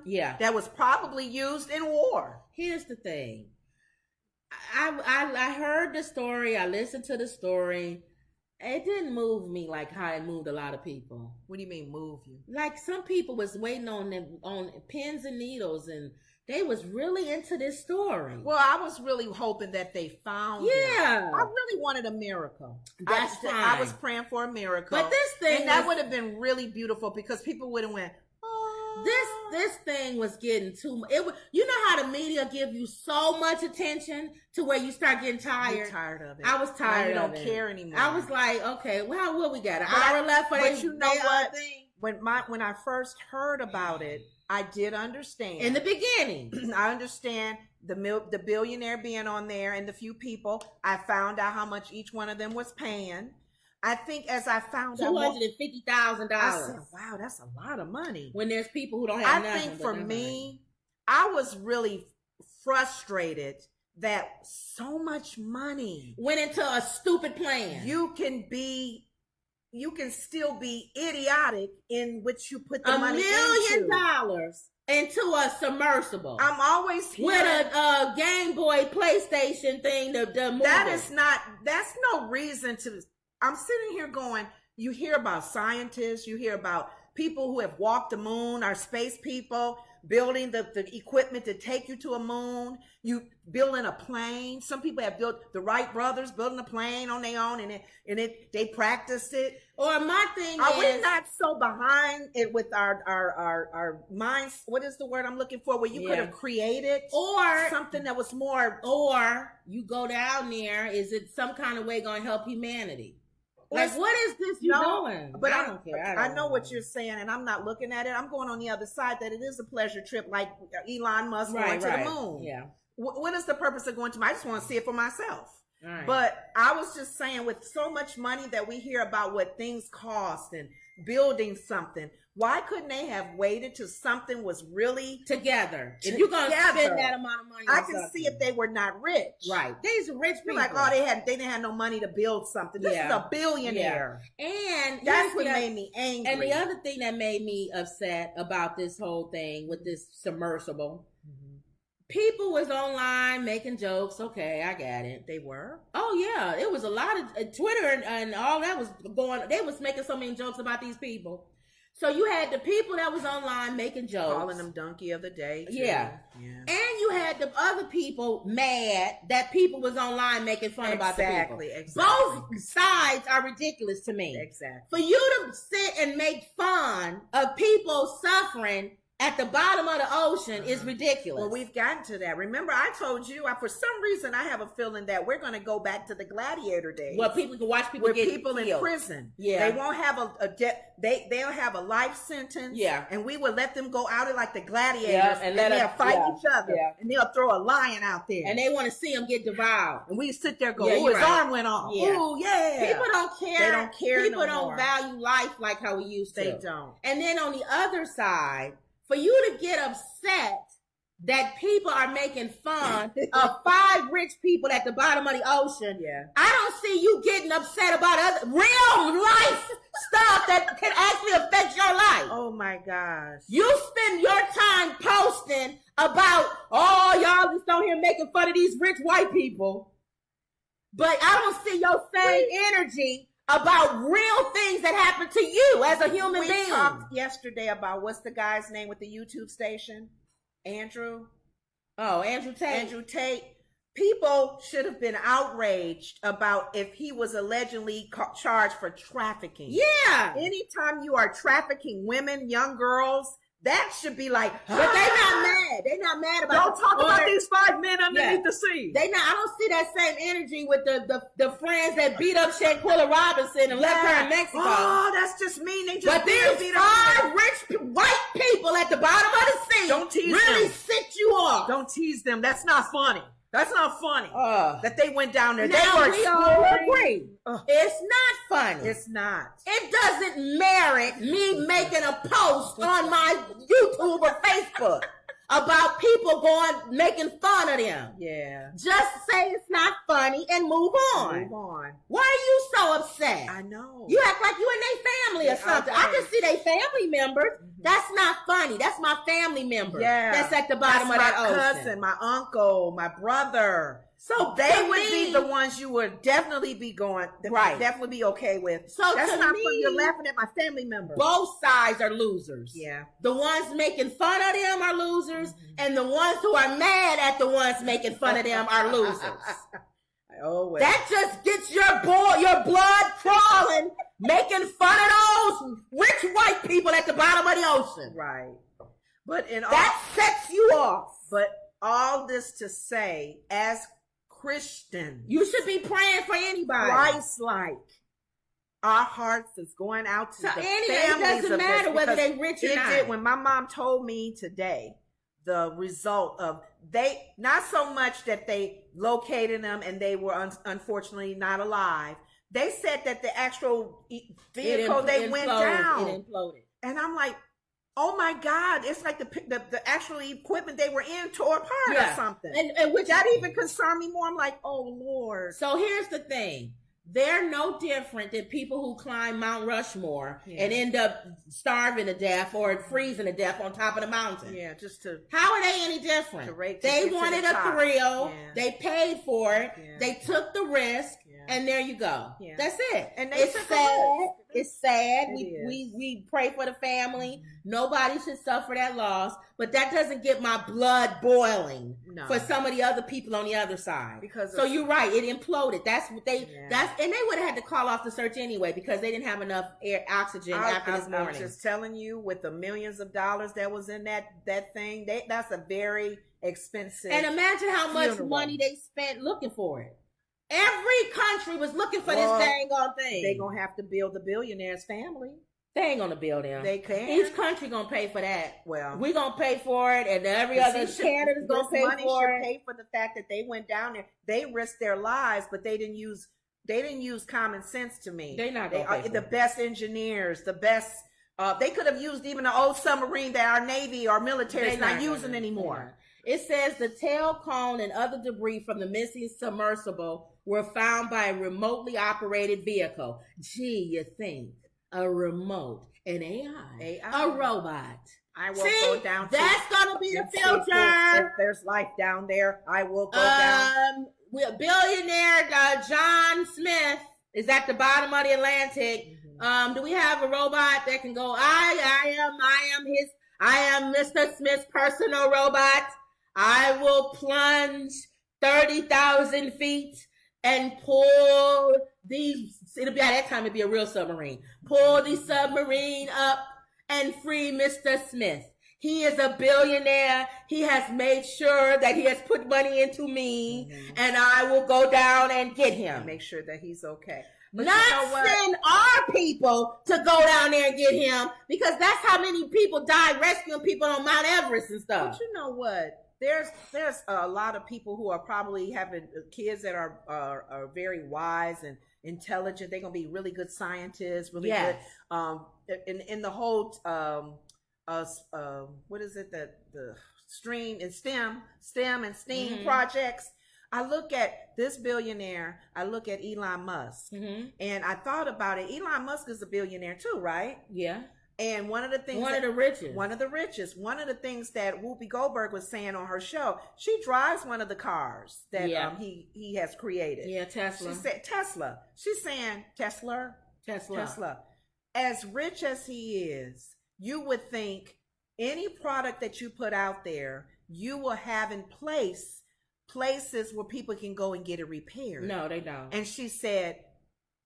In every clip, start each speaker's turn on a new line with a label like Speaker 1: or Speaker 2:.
Speaker 1: Yeah.
Speaker 2: That was probably used in war.
Speaker 1: Here's the thing. I heard the story. I listened to the story. It didn't move me like how it moved a lot of people.
Speaker 2: What do you mean move you?
Speaker 1: Like some people was waiting on them on pins and needles, and they was really into this story.
Speaker 2: Well, I was really hoping that they found it. I really wanted a miracle.
Speaker 1: That's fine.
Speaker 2: I was praying for a miracle.
Speaker 1: But this thing,
Speaker 2: and that would have been really beautiful because people would have went, oh.
Speaker 1: This thing was getting too much. You know how the media give you so much attention to where you start getting tired.
Speaker 2: You're tired of it.
Speaker 1: I was tired of it.
Speaker 2: You don't care anymore.
Speaker 1: I was like, okay, well, what we got? An hour left for
Speaker 2: But you know what?
Speaker 1: Thing?
Speaker 2: When I first heard about it, I did understand.
Speaker 1: In the beginning.
Speaker 2: I understand the billionaire being on there and the few people. I found out how much each one of them was paying. I think as I found out,
Speaker 1: $250,000.
Speaker 2: I said, "Wow, that's a lot of money."
Speaker 1: When there's people who don't have nothing.
Speaker 2: I think for me, I was really frustrated that so much money
Speaker 1: went into a stupid plan.
Speaker 2: You can still be idiotic in which you put the money into.
Speaker 1: $1 million into a submersible.
Speaker 2: I'm always
Speaker 1: hearing, with a Game Boy PlayStation thing.
Speaker 2: That's no reason to. I'm sitting here going, you hear about scientists, you hear about people who have walked the moon, our space people, building the equipment to take you to a moon, you building a plane. Some people have built, the Wright brothers building a plane on their own, and they practiced it.
Speaker 1: Or my thing
Speaker 2: Are we not so behind it with our minds? What is the word I'm looking for? Where you could have created
Speaker 1: or
Speaker 2: something that was more.
Speaker 1: Or you go down there, is it some kind of way going to help humanity? Like, what is this doing?
Speaker 2: But I don't care. I know what you're saying, and I'm not looking at it. I'm going on the other side, that it is a pleasure trip, like Elon Musk going to the moon.
Speaker 1: Yeah.
Speaker 2: What is the purpose of going to? I just want to see it for myself.
Speaker 1: Right.
Speaker 2: But I was just saying, with so much money that we hear about what things cost and building something, why couldn't they have waited till something was really
Speaker 1: together? If you're going to spend that amount of money on
Speaker 2: I can see if they were not rich.
Speaker 1: Right. These are rich people.
Speaker 2: Like, oh, they didn't have no money to build something. This is a billionaire.
Speaker 1: Yeah. And
Speaker 2: that's what made me angry.
Speaker 1: And the other thing that made me upset about this whole thing with this submersible, people was online making jokes. Okay, I got it.
Speaker 2: They were?
Speaker 1: Oh, yeah. It was a lot of Twitter and all that was going. They was making so many jokes about these people. So you had the people that was online making jokes.
Speaker 2: Calling them donkey of the day. Too.
Speaker 1: Yeah. And you had the other people mad that people was online making fun about the people.
Speaker 2: Exactly.
Speaker 1: Both sides are ridiculous to me.
Speaker 2: Exactly.
Speaker 1: For you to sit and make fun of people suffering at the bottom of the ocean is ridiculous.
Speaker 2: Well, we've gotten to that. Remember, I told you, for some reason, I have a feeling that we're going to go back to the gladiator days.
Speaker 1: Well, people can watch people get
Speaker 2: people
Speaker 1: killed.
Speaker 2: In prison.
Speaker 1: Yeah.
Speaker 2: They won't have they'll have a life sentence.
Speaker 1: Yeah.
Speaker 2: And we will let them go out like the gladiators.
Speaker 1: Yeah,
Speaker 2: and they'll fight each other. Yeah. And they'll throw a lion out there.
Speaker 1: And they want to see them get devoured.
Speaker 2: And we sit there going, his arm went off.
Speaker 1: Yeah.
Speaker 2: Ooh, yeah.
Speaker 1: People don't care.
Speaker 2: They don't care
Speaker 1: People
Speaker 2: no more.
Speaker 1: Don't value life like how we used to.
Speaker 2: They don't.
Speaker 1: And then on the other side, for you to get upset that people are making fun of 5 rich people at the bottom of the ocean, I don't see you getting upset about other real life stuff that can actually affect your life.
Speaker 2: Oh my gosh.
Speaker 1: You spend your time posting about, oh, y'all just on here making fun of these rich white people, but I don't see your same energy about real things that happen to you as a human being.
Speaker 2: We talked yesterday about, what's the guy's name with the YouTube station? Andrew?
Speaker 1: Oh, Andrew Tate.
Speaker 2: Andrew Tate. People should have been outraged about if he was allegedly charged for trafficking.
Speaker 1: Yeah.
Speaker 2: Anytime you are trafficking women, young girls, that should be like,
Speaker 1: but they're not mad. They're not mad about.
Speaker 2: Don't talk about these 5 men underneath the sea.
Speaker 1: I don't see that same energy with the friends that beat up Shanquilla Robinson and left her in Mexico.
Speaker 2: Oh, that's just mean. They just
Speaker 1: but there's 5 rich white people at the bottom of the sea.
Speaker 2: Don't tease
Speaker 1: really
Speaker 2: them.
Speaker 1: Sit you off.
Speaker 2: Don't tease them. That's not funny. That's not funny. That they went down there.
Speaker 1: Now
Speaker 2: they
Speaker 1: we all agree. It's not funny.
Speaker 2: It's not.
Speaker 1: It doesn't merit me making a post on my YouTube or Facebook about people making fun of them.
Speaker 2: Yeah.
Speaker 1: Just say it's not funny and move on.
Speaker 2: Move on.
Speaker 1: Why are you so upset?
Speaker 2: I know.
Speaker 1: You act like you and their family or something.
Speaker 2: Okay.
Speaker 1: I can see their family members. That's not funny. That's my family member.
Speaker 2: Yeah.
Speaker 1: That's at the bottom of that ocean.
Speaker 2: My cousin, my uncle, my brother. So they would be the ones you would definitely be going,
Speaker 1: right?
Speaker 2: Definitely be okay with.
Speaker 1: So
Speaker 2: that's not funny. You're laughing at my family member.
Speaker 1: Both sides are losers.
Speaker 2: Yeah.
Speaker 1: The ones making fun of them are losers, and the ones who are mad at the ones making fun of them are losers.
Speaker 2: Always.
Speaker 1: That just gets your blood crawling, making fun of those rich white people at the bottom of the ocean.
Speaker 2: Right. But
Speaker 1: that sets you off.
Speaker 2: But all this to say, as Christians,
Speaker 1: you should be praying for anybody.
Speaker 2: Christ-like. Our hearts is going out to the families.
Speaker 1: It doesn't matter whether they rich or not.
Speaker 2: When my mom told me today the result of not so much that they located them and they were unfortunately not alive. They said that the actual vehicle went down.
Speaker 1: It imploded.
Speaker 2: And I'm like, oh my God, it's like the actual equipment they were in tore apart or something.
Speaker 1: And which
Speaker 2: that even concerned me more. I'm like, oh Lord.
Speaker 1: So here's the thing. They're no different than people who climb Mount Rushmore and end up starving to death or freezing to death on top of the mountain.
Speaker 2: Yeah,
Speaker 1: how are they any different? They wanted a thrill. Yeah. They paid for it. Yeah. They took the risk. And there you go. Yeah. That's it. And it's sad. It's sad. We pray for the family. Nobody should suffer that loss. But that doesn't get my blood boiling for some of the other people on the other side. So you're right. It imploded. That's what and they would have had to call off the search anyway because they didn't have enough oxygen after this morning.
Speaker 2: I'm just telling you, with the millions of dollars that was in that thing, that's a very expensive. And
Speaker 1: imagine how much money they spent looking for it. Every country was looking for this dang on thing.
Speaker 2: They're going to have to build the billionaires' family.
Speaker 1: They ain't going to build them.
Speaker 2: They can't.
Speaker 1: Each country going to pay for that.
Speaker 2: Well,
Speaker 1: we're going to pay for it, and every other Canada's going to pay for it.
Speaker 2: Should pay for the fact that they went down there. They risked their lives, but they didn't use common sense to me.
Speaker 1: They're not going to pay for
Speaker 2: the best engineers, the best. They could have used even an old submarine that our Navy or military is not using anymore.
Speaker 1: It says the tail cone and other debris from the missing submersible were found by a remotely operated vehicle. Gee, you think a remote, an AI. A robot.
Speaker 2: I will go down.
Speaker 1: That's going to be the filter.
Speaker 2: If there's life down there, I will go down.
Speaker 1: Billionaire John Smith is at the bottom of the Atlantic. Do we have a robot that can go? I am Mr. Smith's personal robot. I will plunge 30,000 feet and pull it'll be at that time it'd be a real submarine. Pull the submarine up and free Mr. Smith. He is a billionaire. He has made sure that he has put money into me, and I will go down and get him.
Speaker 2: And make sure that he's okay. But
Speaker 1: not send our people to go down there and get him, because that's how many people died rescuing people on Mount Everest and stuff.
Speaker 2: But you know what? There's a lot of people who are probably having kids that are very wise and intelligent. They're gonna be really good scientists, really good. In the whole what is it, the stream and STEM and STEAM projects. I look at this billionaire. I look at Elon Musk, and I thought about it. Elon Musk is a billionaire too, right?
Speaker 1: Yeah.
Speaker 2: And one of the things,
Speaker 1: one of the richest.
Speaker 2: One of the things that Whoopi Goldberg was saying on her show, she drives one of the cars that he has created.
Speaker 1: Yeah, Tesla.
Speaker 2: She said Tesla. She's saying Tesla. As rich as he is, you would think any product that you put out there, you will have in places where people can go and get it repaired.
Speaker 1: No, they don't.
Speaker 2: And she said,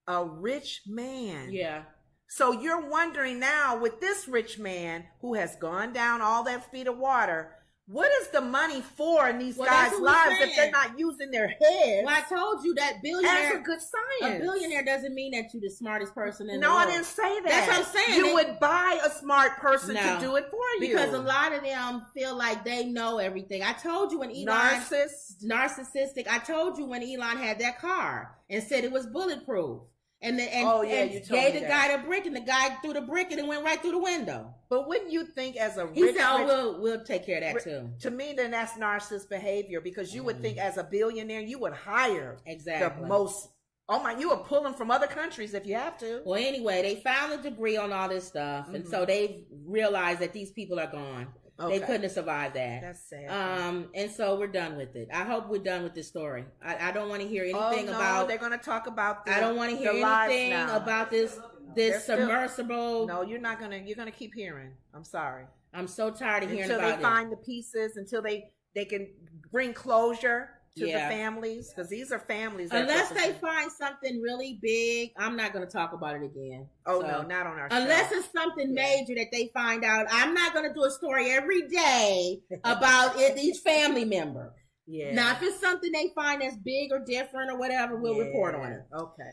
Speaker 2: a rich man.
Speaker 1: Yeah.
Speaker 2: So you're wondering now, with this rich man who has gone down all that feet of water, what is the money for in these guys' lives if they're not using their heads?
Speaker 1: Well, I told you that billionaire.
Speaker 2: That's a good science.
Speaker 1: A billionaire doesn't mean that you're the smartest person in the
Speaker 2: world.
Speaker 1: world.
Speaker 2: No, I didn't say that.
Speaker 1: That's what I'm saying.
Speaker 2: You would buy a smart person to do it for you.
Speaker 1: Because a lot of them feel like they know everything. I told you when Elon... Narcissistic. I told you when Elon had that car and said it was bulletproof. and
Speaker 2: you told
Speaker 1: gave
Speaker 2: me
Speaker 1: the
Speaker 2: that.
Speaker 1: guy the brick, and the guy threw the brick and it went right through the window.
Speaker 2: But wouldn't you think as a
Speaker 1: he said, we'll take care of that too.
Speaker 2: To me, then that's narcissist behavior, because you would think as a billionaire, you would hire the most. Oh my, you are pulling from other countries if you have to.
Speaker 1: Well, anyway, they found the debris on all this stuff, and so they realized that these people are gone. Okay. They couldn't have survived that.
Speaker 2: That's sad.
Speaker 1: And so we're done with it. I hope we're done with this story. I don't want to hear anything about.
Speaker 2: They're going to talk about.
Speaker 1: I don't want to hear anything about this submersible.
Speaker 2: No, you're not gonna. You're gonna keep hearing. I'm sorry.
Speaker 1: I'm so tired of hearing
Speaker 2: about it. Until they find the pieces, until they can bring closure to the families, because these are families.
Speaker 1: Unless they find something really big, I'm not going to talk about it again.
Speaker 2: Oh, so, no, not on our show.
Speaker 1: Unless it's something major that they find out. I'm not going to do a story every day about each family member. Yeah. Now, if it's something they find that's big or different or whatever, we'll report on it.
Speaker 2: Okay.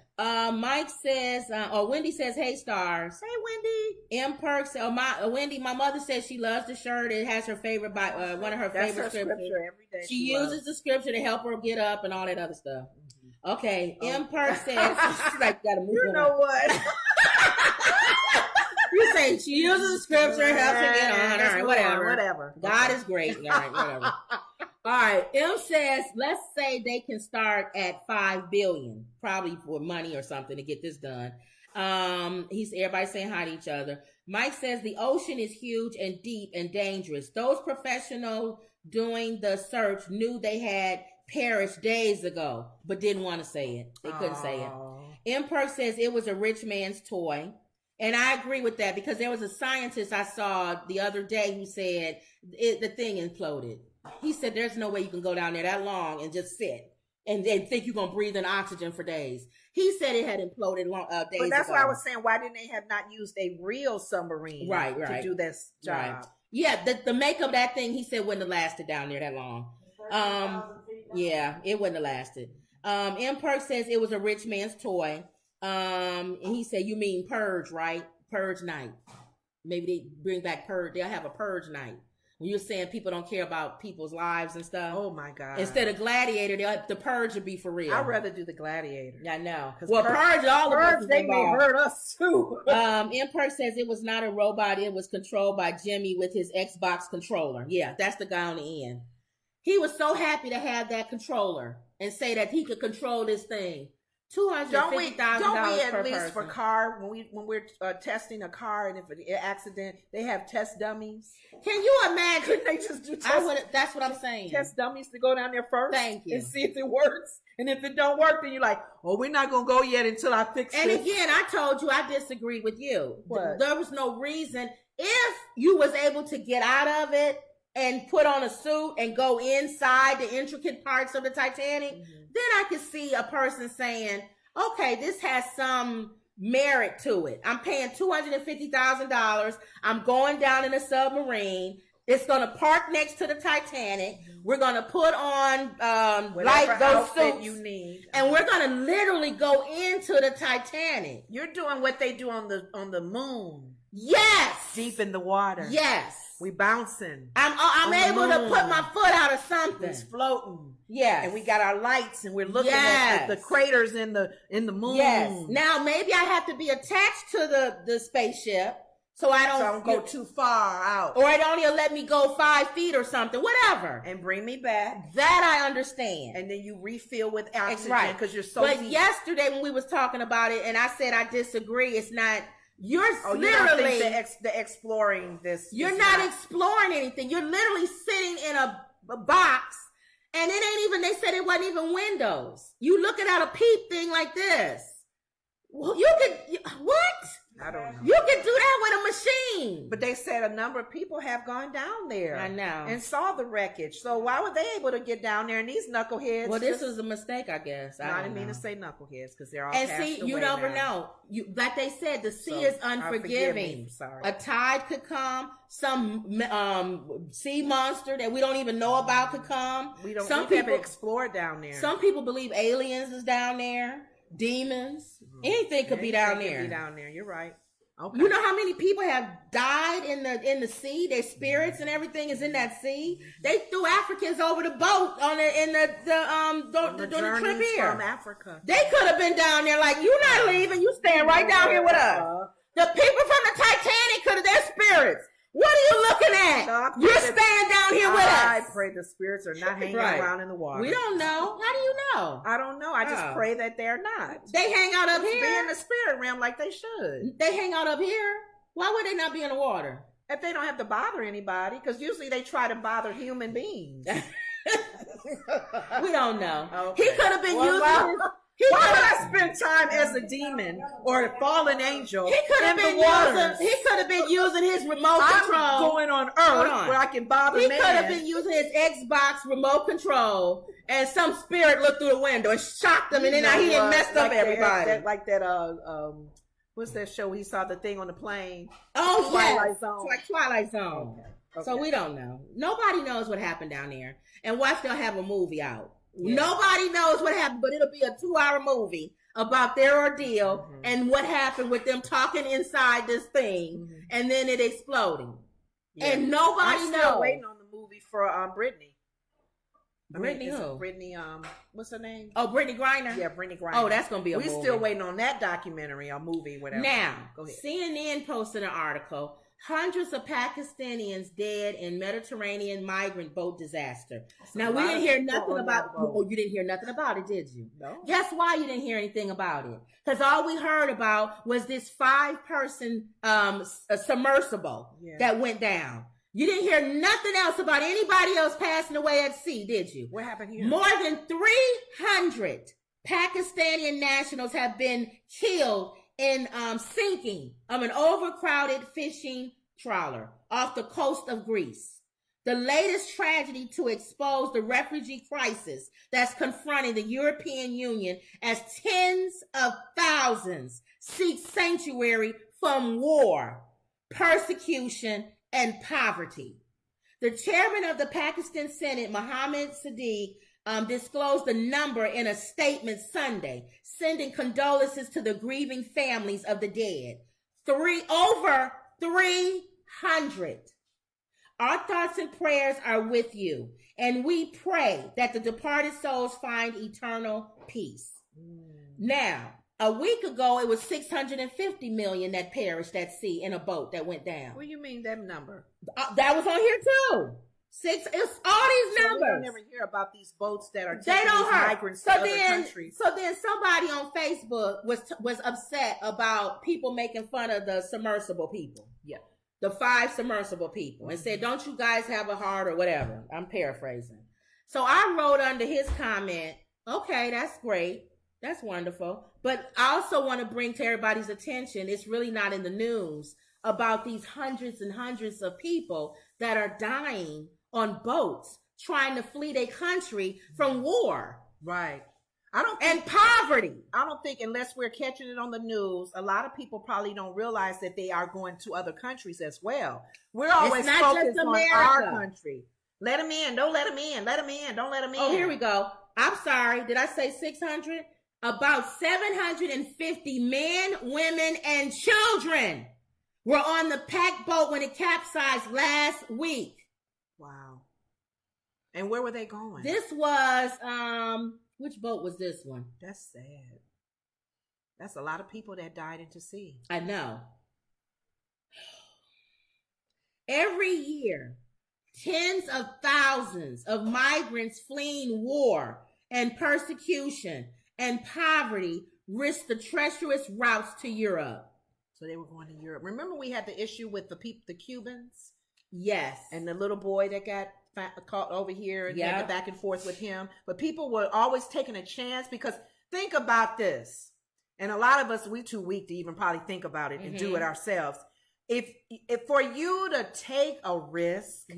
Speaker 1: Mike says, Wendy says, hey, stars.
Speaker 2: Hey, Wendy.
Speaker 1: M. Perks, Wendy, my mother says she loves the shirt. It has her favorite, one of her favorite scriptures.
Speaker 2: Every day
Speaker 1: she uses the scripture to help her get up and all that other stuff. Mm-hmm. Okay. M. Perks says, she's like, gotta move on.
Speaker 2: You know what?
Speaker 1: You say she uses the scripture, helps her get on. All right,
Speaker 2: whatever.
Speaker 1: God is great. All right, whatever. All right, M says, let's say they can start at 5 billion, probably for money or something to get this done. Everybody's saying hi to each other. Mike says the ocean is huge and deep and dangerous. Those professionals doing the search knew they had perished days ago, but didn't want to say it. They couldn't say it. M Perk says it was a rich man's toy. And I agree with that, because there was a scientist I saw the other day who said the thing imploded. He said there's no way you can go down there that long and just sit and then think you're going to breathe in oxygen for days. He said it had imploded days ago.
Speaker 2: But that's why I was saying, why didn't they have not used a real submarine to do this job?
Speaker 1: Right. Yeah, the make of that thing, he said, wouldn't have lasted down there that long. Yeah, it wouldn't have lasted. M. Perk says it was a rich man's toy. And he said, you mean purge, right? Purge night. Maybe they bring back purge. They'll have a purge night. When you're saying people don't care about people's lives and stuff.
Speaker 2: Oh my God.
Speaker 1: Instead of Gladiator, the purge would be for real.
Speaker 2: I'd rather do the Gladiator.
Speaker 1: I know. Well, purge all
Speaker 2: of us. They may hurt us too.
Speaker 1: M. Perk says it was not a robot. It was controlled by Jimmy with his Xbox controller. Yeah, that's the guy on the end. He was so happy to have that controller and say that he could control this thing. $250,000
Speaker 2: Don't we at
Speaker 1: per
Speaker 2: least
Speaker 1: person.
Speaker 2: for car when we're testing a car, and if an accident, they have test dummies?
Speaker 1: Can you imagine?
Speaker 2: Couldn't they just do
Speaker 1: that's what I'm saying.
Speaker 2: Test dummies to go down there first.
Speaker 1: Thank you.
Speaker 2: And see if it works. And if it don't work, then you're like, oh, we're not gonna go yet until I fix it.
Speaker 1: And again, I told you I disagree with you.
Speaker 2: What?
Speaker 1: There was no reason. If you was able to get out of it and put on a suit and go inside the intricate parts of the Titanic, then I could see a person saying, okay, this has some merit to it. I'm paying $250,000. I'm going down in a submarine. It's going to park next to the Titanic. We're going to put on those suits
Speaker 2: you need,
Speaker 1: and we're going to literally go into the Titanic.
Speaker 2: You're doing what they do on the moon.
Speaker 1: Yes,
Speaker 2: deep in the water.
Speaker 1: Yes,
Speaker 2: we bouncing.
Speaker 1: I'm able to put my foot out of something.
Speaker 2: It's floating.
Speaker 1: Yes.
Speaker 2: And we got our lights and we're looking at the craters in the moon.
Speaker 1: Yes. Now maybe I have to be attached to the spaceship so I don't
Speaker 2: go too far out.
Speaker 1: Or it only let me go 5 feet or something, whatever.
Speaker 2: And bring me back.
Speaker 1: That I understand.
Speaker 2: And then you refill with oxygen because you're so
Speaker 1: But
Speaker 2: deep.
Speaker 1: yesterday when we was talking about it and I said I disagree, it's not. You're literally
Speaker 2: you don't think the exploring this.
Speaker 1: You're not exploring anything. You're literally sitting in a box, and it ain't even. They said it wasn't even windows. You looking at a peep thing like this. You could what?
Speaker 2: I don't know.
Speaker 1: You could do that with a machine.
Speaker 2: But they said a number of people have gone down there.
Speaker 1: I know.
Speaker 2: And saw the wreckage. So why were they able to get down there? And these knuckleheads.
Speaker 1: Well, this was a mistake, I guess.
Speaker 2: I didn't mean to say knuckleheads because they're all
Speaker 1: and
Speaker 2: passed
Speaker 1: see,
Speaker 2: away
Speaker 1: you never
Speaker 2: now.
Speaker 1: know. Like they said, the sea is unforgiving.
Speaker 2: Sorry.
Speaker 1: A tide could come. Some sea monster that we don't even know about could come.
Speaker 2: We haven't explored down there.
Speaker 1: Some people believe aliens is down there. Demons. Anything could be down there.
Speaker 2: You're right. Okay.
Speaker 1: You know how many people have died in the sea? Their spirits and everything is in that sea. They threw Africans over the boat on the trip here
Speaker 2: from Africa.
Speaker 1: They could have been down there like, you not leaving, you staying right down here with us. The people from the Titanic could have their spirits. What are you looking at?
Speaker 2: No,
Speaker 1: you're staying down here with us.
Speaker 2: I pray the spirits are not hanging around in the water.
Speaker 1: We don't know. How do you know?
Speaker 2: I don't know. I just pray that they're not.
Speaker 1: They hang out up here.
Speaker 2: Be in the spirit realm like they should.
Speaker 1: They hang out up here. Why would they not be in the water?
Speaker 2: If they don't have to bother anybody, because usually they try to bother human beings.
Speaker 1: We don't know.
Speaker 2: Okay.
Speaker 1: He could have been using his...
Speaker 2: Why would I spend time as a demon or a fallen angel
Speaker 1: he could have been using his remote control.
Speaker 2: I'm going on Earth where I can bother
Speaker 1: He
Speaker 2: man.
Speaker 1: could have been using his Xbox remote control, and some spirit looked through the window and shocked him, and then he had messed up everybody.
Speaker 2: What's that show? He saw the thing on the plane.
Speaker 1: Oh,
Speaker 2: Twilight Zone.
Speaker 1: Like Twilight Zone. Okay. So we don't know. Nobody knows what happened down there. And watch, they'll have a movie out. Yeah. Nobody knows what happened, but it'll be a 2-hour movie about their ordeal and what happened with them talking inside this thing and then it exploding. Yeah. And nobody knows.
Speaker 2: I'm still waiting on the movie for Brittany.
Speaker 1: Brittany,
Speaker 2: what's her name?
Speaker 1: Oh, Brittany Griner?
Speaker 2: Yeah, Brittany Griner.
Speaker 1: Oh, that's going to be a movie.
Speaker 2: We're still waiting on that documentary or movie, whatever.
Speaker 1: Now,
Speaker 2: go ahead.
Speaker 1: CNN posted an article. Hundreds of Pakistanis dead in Mediterranean migrant boat disaster. Now, we didn't hear nothing about... Oh, you didn't hear nothing about it, did you?
Speaker 2: No.
Speaker 1: Guess why you didn't hear anything about it? Because all we heard about was this 5-person submersible that went down. You didn't hear nothing else about anybody else passing away at sea, did you?
Speaker 2: What happened here?
Speaker 1: More than 300 Pakistani nationals have been killed in sinking of an overcrowded fishing trawler off the coast of Greece. The latest tragedy to expose the refugee crisis that's confronting the European Union as tens of thousands seek sanctuary from war, persecution, and poverty. The chairman of the Pakistan Senate, Mohammed Sadiq, disclosed the number in a statement Sunday, sending condolences to the grieving families of the dead. Over 300. Our thoughts and prayers are with you, and we pray that the departed souls find eternal peace. Now, a week ago, it was 650 million that perished at sea in a boat that went down.
Speaker 2: What do you mean that number?
Speaker 1: That was on here too. It's all these numbers.
Speaker 2: We don't never hear about these boats that are taking these migrants to other countries.
Speaker 1: So then somebody on Facebook was upset about people making fun of the submersible people.
Speaker 2: Yeah.
Speaker 1: The 5 submersible people and said, don't you guys have a heart or whatever? I'm paraphrasing. So I wrote under his comment, okay, that's great. That's wonderful. But I also want to bring to everybody's attention, it's really not in the news, about these hundreds and hundreds of people that are dying on boats trying to flee their country from war.
Speaker 2: Right.
Speaker 1: And poverty.
Speaker 2: I don't think, unless we're catching it on the news, a lot of people probably don't realize that they are going to other countries as well. We're always focused on our country. Let them in. Don't let them in. Let them in. Don't let them in.
Speaker 1: Oh, here we go. I'm sorry. Did I say 600? About 750 men, women, and children were on the packed boat when it capsized last week.
Speaker 2: Wow. And where were they going?
Speaker 1: This was, which boat was this one?
Speaker 2: That's sad. That's a lot of people that died into sea.
Speaker 1: I know. Every year, tens of thousands of migrants fleeing war and persecution and poverty risk the treacherous routes to Europe.
Speaker 2: So they were going to Europe. Remember we had the issue with the Cubans?
Speaker 1: Yes.
Speaker 2: And the little boy that got caught over here and had the back and forth with him. But people were always taking a chance, because think about this. And a lot of us, we too weak to even probably think about it and do it ourselves. If for you to take a risk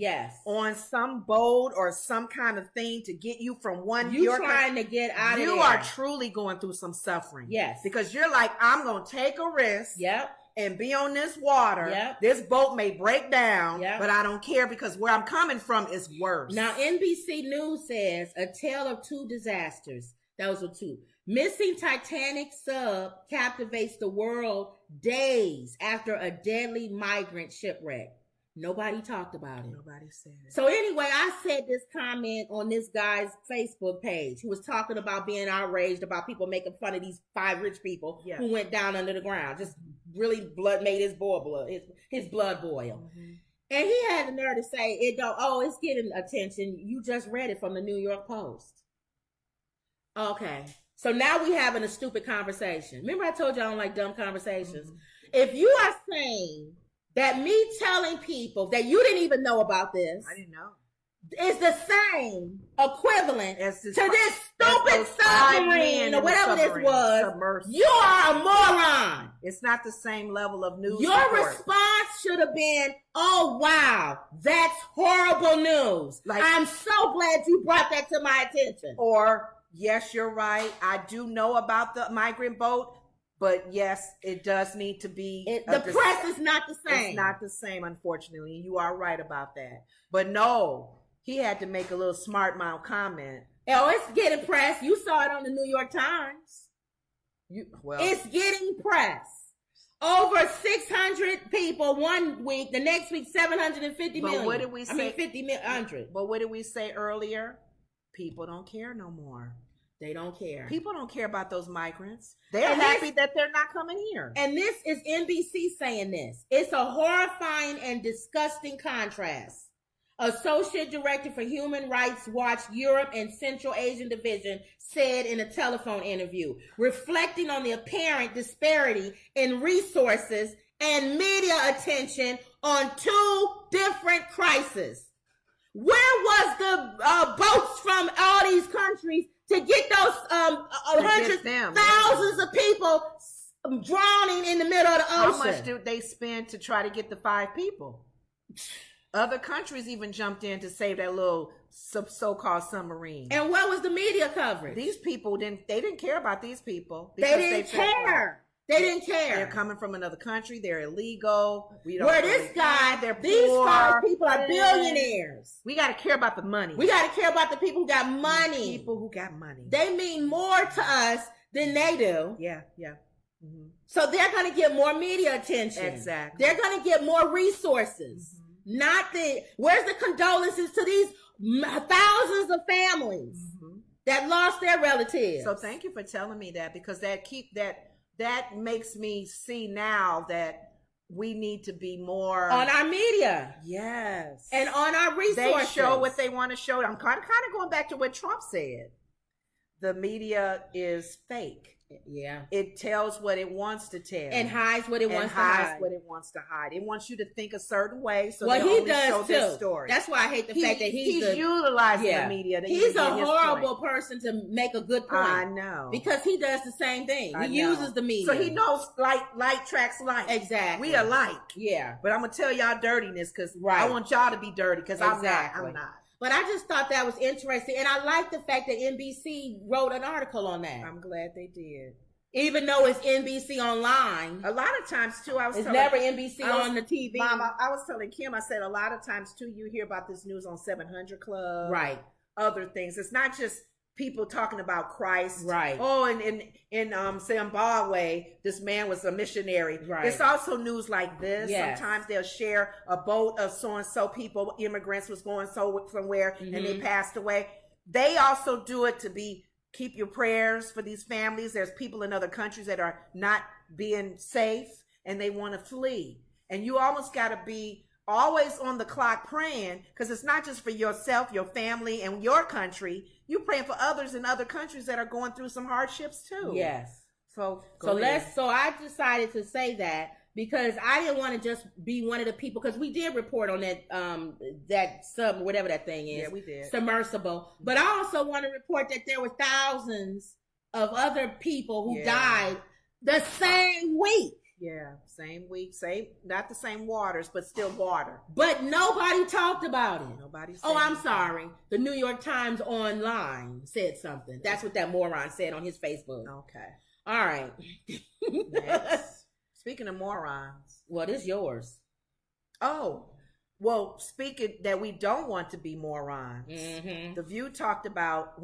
Speaker 2: on some boat or some kind of thing to get you from
Speaker 1: you're trying to get out of there.
Speaker 2: You are truly going through some suffering.
Speaker 1: Yes.
Speaker 2: Because you're like, I'm going to take a risk.
Speaker 1: Yep.
Speaker 2: And be on this water.
Speaker 1: Yep.
Speaker 2: This boat may break down, but I don't care, because where I'm coming from is worse.
Speaker 1: Now, NBC News says a tale of 2 disasters. Those were two. Missing Titanic sub captivates the world days after a deadly migrant shipwreck. Nobody talked about it.
Speaker 2: Nobody said it.
Speaker 1: So anyway, I said this comment on this guy's Facebook page who was talking about being outraged about people making fun of these 5 rich people who went down under the ground. Just really made his blood boil. Mm-hmm. And he had the nerve to say, it's getting attention. You just read it from the New York Post. Okay. So now we having a stupid conversation. Remember I told you I don't like dumb conversations? Mm-hmm. If you are saying that me telling people that you didn't even know about this.
Speaker 2: I didn't know.
Speaker 1: Is the same equivalent to this stupid submarine or whatever this was. Submersible. You are a moron.
Speaker 2: It's not the same level of news.
Speaker 1: Your response should have been, oh, wow, that's horrible news. I'm so glad you brought that to my attention.
Speaker 2: Or, yes, you're right. I do know about the migrant boat. But yes, it does need to be.
Speaker 1: The press is not the same.
Speaker 2: It's not the same, unfortunately. You are right about that. But no, he had to make a little smart mouth comment.
Speaker 1: Oh, it's getting press. You saw it on the New York Times. It's getting press. Over 600 people 1 week. The next week, 750 million.
Speaker 2: But what did we say?
Speaker 1: 100.
Speaker 2: But what did we say earlier? People don't care no more.
Speaker 1: They don't care.
Speaker 2: People don't care about those migrants. They're happy that they're not coming here.
Speaker 1: And this is NBC saying this. It's a horrifying and disgusting contrast. Associate Director for Human Rights Watch Europe and Central Asian Division said in a telephone interview, reflecting on the apparent disparity in resources and media attention on 2 different crises. Where was the boats from all these countries to get those hundreds, thousands of people drowning in the middle of the ocean?
Speaker 2: How much did they spend to try to get the 5 people? Other countries even jumped in to save that little so-called submarine.
Speaker 1: And what was the media coverage?
Speaker 2: These people didn't care about these people.
Speaker 1: They didn't care. They didn't care.
Speaker 2: They're coming from another country. They're illegal.
Speaker 1: These 5 people are billionaires.
Speaker 2: We got to care about the money.
Speaker 1: We got to care about the people who got money.
Speaker 2: People who got money.
Speaker 1: They mean more to us than they do.
Speaker 2: Yeah. Mm-hmm.
Speaker 1: So they're going to get more media attention.
Speaker 2: Exactly.
Speaker 1: They're going to get more resources. Mm-hmm. Where's the condolences to these thousands of families that lost their relatives?
Speaker 2: So thank you for telling me that, because that makes me see now that we need to be more
Speaker 1: on our media.
Speaker 2: Yes.
Speaker 1: And on our resources.
Speaker 2: They show what they want to show. I'm kind of going back to what Trump said. The media is fake.
Speaker 1: Yeah.
Speaker 2: It tells what it wants to tell.
Speaker 1: And hides what it wants to hide.
Speaker 2: What it wants to hide. It wants you to think a certain way, so
Speaker 1: he
Speaker 2: only
Speaker 1: does
Speaker 2: show
Speaker 1: too.
Speaker 2: This story.
Speaker 1: That's why I hate the fact that he's
Speaker 2: utilizing the media.
Speaker 1: He's a horrible person to make a good point.
Speaker 2: I know.
Speaker 1: Because he does the same thing. He uses the media.
Speaker 2: So he knows light tracks light.
Speaker 1: Exactly.
Speaker 2: We alike.
Speaker 1: Yeah.
Speaker 2: But I'm going to tell y'all dirtiness because I want y'all to be dirty, because I'm not.
Speaker 1: But I just thought that was interesting. And I like the fact that NBC wrote an article on that.
Speaker 2: I'm glad they did.
Speaker 1: Even though it's NBC online.
Speaker 2: A lot of times, too,
Speaker 1: it's never NBC on the TV.
Speaker 2: Mama, I was telling Kim, I said a lot of times, too, you hear about this news on 700 Club.
Speaker 1: Right.
Speaker 2: Other things. It's not just people talking about Christ.
Speaker 1: Right.
Speaker 2: Oh, and in Zimbabwe, this man was a missionary.
Speaker 1: Right.
Speaker 2: It's also news like this.
Speaker 1: Yes.
Speaker 2: Sometimes they'll share a boat of so-and-so people, immigrants was going somewhere, and they passed away. They also do it to keep your prayers for these families. There's people in other countries that are not being safe and they want to flee. And you almost got to be always on the clock praying, because it's not just for yourself, your family, and your country. You're praying for others in other countries that are going through some hardships too.
Speaker 1: Yes.
Speaker 2: So
Speaker 1: I decided to say that because I didn't want to just be one of the people, because we did report on that sub, whatever that thing is.
Speaker 2: Yeah, we did.
Speaker 1: Submersible. But I also want to report that there were thousands of other people who died the same week.
Speaker 2: Yeah, same week, not the same waters, but still water.
Speaker 1: But nobody talked about it.
Speaker 2: Nobody said
Speaker 1: I'm sorry. The New York Times online said something. That's what that moron said on his Facebook.
Speaker 2: Okay.
Speaker 1: All right.
Speaker 2: Next. Speaking of morons.
Speaker 1: What is yours?
Speaker 2: Oh, well, speaking that we don't want to be morons. The View talked about